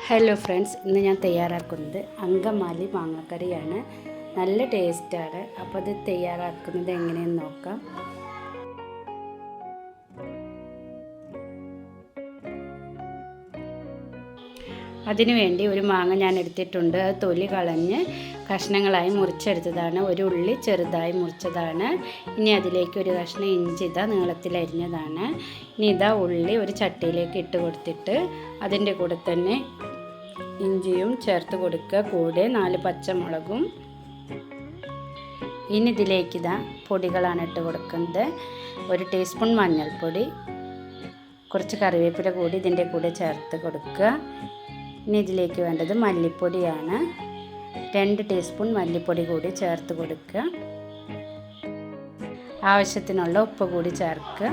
Hello friends, ഇന്ന് ഞാൻ തയ്യാറാക്കുന്നത് അങ്കമാലി മാങ്ങക്കറിയാണ്. നല്ല ടേസ്റ്റാണ്. അപ്പോൾ അത് തയ്യാറാക്കുന്നത് എങ്ങനെയെന്ന് നോക്കാം. അതിനുവേണ്ടി ഒരു മാങ്ങ ഞാൻ എടുത്തിട്ടുണ്ട്. അത് തൊലി കളഞ്ഞ് കഷ്ണങ്ങളായി മുറിച്ചെടുത്തതാണ്. ഒരു ഉള്ളി ചെറുതായി മുറിച്ചതാണ്. ഇനി അതിലേക്ക് ഒരു കഷ്ണം ഇഞ്ചി ഇതാ നീളത്തിൽ അരിഞ്ഞതാണ്. ഇനി ഇതാ ഉള്ളി ഒരു ചട്ടിയിലേക്ക് ഇട്ട് കൊടുത്തിട്ട് അതിൻ്റെ കൂടെ തന്നെ ഇഞ്ചിയും ചേർത്ത് കൊടുക്കുക. കൂടെ 4 പച്ചമുളകും. ഇനി ഇതിലേക്ക് ഇതാ പൊടികളാണ് ഇട്ട് കൊടുക്കുന്നത്. 1 ടീസ്പൂൺ മഞ്ഞൾപ്പൊടി, കുറച്ച് കറിവേപ്പില കൂടി ഇതിൻ്റെ കൂടെ ചേർത്ത് കൊടുക്കുക. ഇനി ഇതിലേക്ക് വേണ്ടത് മല്ലിപ്പൊടിയാണ്. 2 ടീസ്പൂൺ മല്ലിപ്പൊടി കൂടി ചേർത്ത് കൊടുക്കുക. ആവശ്യത്തിനുള്ള ഉപ്പ് കൂടി ചേർക്കുക.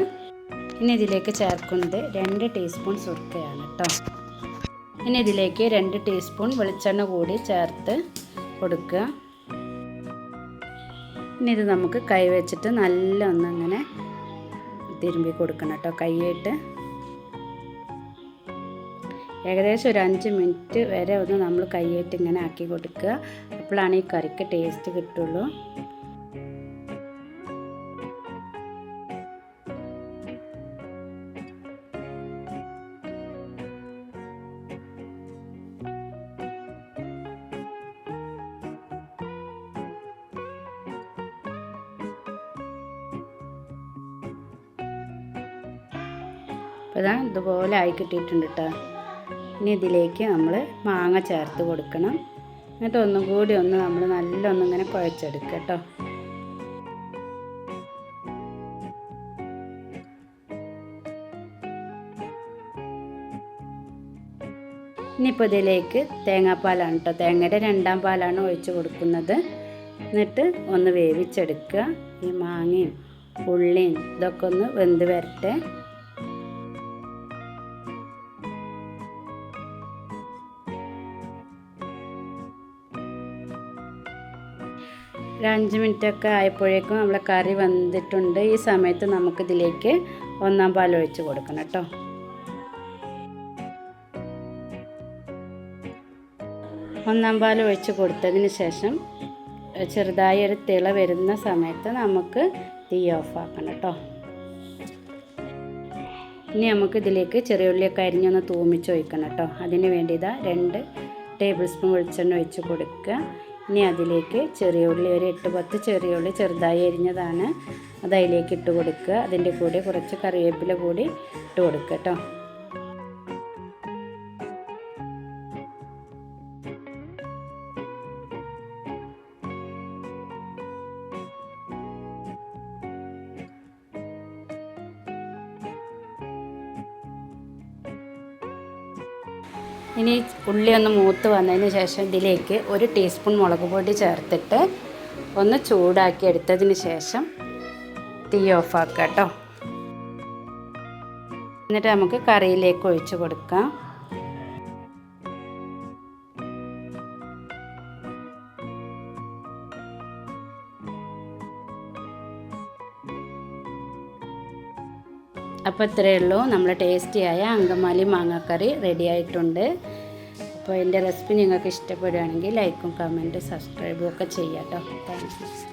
ഇനി ഇതിലേക്ക് ചേർക്കുന്നത് 2 ടീസ്പൂൺ സുർക്കയാണ് കേട്ടോ. ഇനി ഇതിലേക്ക് 2 ടീസ്പൂൺ വെളിച്ചെണ്ണ കൂടി ചേർത്ത് കൊടുക്കുക. ഇനി ഇത് നമുക്ക് കൈ വെച്ചിട്ട് നല്ല ഒന്നങ്ങനെ തിരുമ്പി കൊടുക്കണം കേട്ടോ, കൈയിട്ട്. ഏകദേശം ഒരു 5 മിനിറ്റ് വരെ ഒന്ന് നമ്മൾ കൈയിട്ട് ഇങ്ങനെ ആക്കി കൊടുക്കുക. അപ്പോഴാണ് ഈ കറിക്ക് ടേസ്റ്റ് കിട്ടുള്ളൂ. അപ്പോൾ ഇതാ ഇതുപോലെ ആയി കിട്ടിയിട്ടുണ്ട് കേട്ടോ. ഇനി ഇതിലേക്ക് നമ്മൾ മാങ്ങ ചേർത്ത് കൊടുക്കണം. എന്നിട്ട് ഒന്നും കൂടി നമ്മൾ നല്ലൊന്നും ഇങ്ങനെ കുഴച്ചെടുക്കുക കേട്ടോ. ഇനിയിപ്പോൾ ഇതിലേക്ക് തേങ്ങാപ്പാലാണ് കേട്ടോ. തേങ്ങയുടെ 2ാം പാലാണ് ഒഴിച്ച് കൊടുക്കുന്നത്. എന്നിട്ട് ഒന്ന് വേവിച്ചെടുക്കുക. ഈ മാങ്ങയും ഉള്ളിയും ഇതൊക്കെ ഒന്ന് വെന്ത് വരട്ടെ. ഒരു 5 മിനിറ്റൊക്കെ ആയപ്പോഴേക്കും നമ്മളെ കറി വെന്തിട്ടുണ്ട്. ഈ സമയത്ത് നമുക്കിതിലേക്ക് 1ാം പാൽ ഒഴിച്ച് കൊടുക്കണം കേട്ടോ. ഒന്നാം പാൽ ഒഴിച്ച് കൊടുത്തതിന് ശേഷം ചെറുതായി ഒരു തിള വരുന്ന സമയത്ത് നമുക്ക് തീ ഓഫാക്കണം കേട്ടോ. ഇനി നമുക്ക് ഇതിലേക്ക് ചെറിയ ഉള്ളിയൊക്കെ അരിഞ്ഞൊന്ന് തൂമിച്ച് ഒഴിക്കണം കേട്ടോ. അതിന് വേണ്ടി ഇതാ 2 ടേബിൾ സ്പൂൺ വെളിച്ചെണ്ണ ഒഴിച്ച് കൊടുക്കുക. ഇനി അതിലേക്ക് ചെറിയ ഉള്ളി ഒരു 8-10 ചെറിയ ഉള്ളി ചെറുതായി അരിഞ്ഞതാണ്. അത് അതിലേക്ക് ഇട്ട് കൊടുക്കുക. അതിൻ്റെ കൂടെ കുറച്ച് കറിവേപ്പില കൂടി ഇട്ട് കൊടുക്കുക കേട്ടോ. ഇനി ഉള്ളി ഒന്ന് മൂത്ത് വന്നതിന് ശേഷം ഇതിലേക്ക് 1 ടീസ്പൂൺ മുളക് പൊടി ചേർത്തിട്ട് ഒന്ന് ചൂടാക്കി എടുത്തതിന് ശേഷം തീ ഓഫാക്കുക കേട്ടോ. എന്നിട്ട് നമുക്ക് കറിയിലേക്ക് ഒഴിച്ച് കൊടുക്കാം. അപ്പോൾ ഇത്രയേ ഉള്ളൂ, നമ്മൾ ടേസ്റ്റിയായ അങ്കമാലി മാങ്ങാക്കറി റെഡി ആയിട്ടുണ്ട്. അപ്പോൾ എൻ്റെ റെസിപ്പി നിങ്ങൾക്ക് ഇഷ്ടപ്പെടുകയാണെങ്കിൽ ലൈക്കും കമൻറ്റും സബ്സ്ക്രൈബും ഒക്കെ ചെയ്യാം കേട്ടോ. താങ്ക്സ്.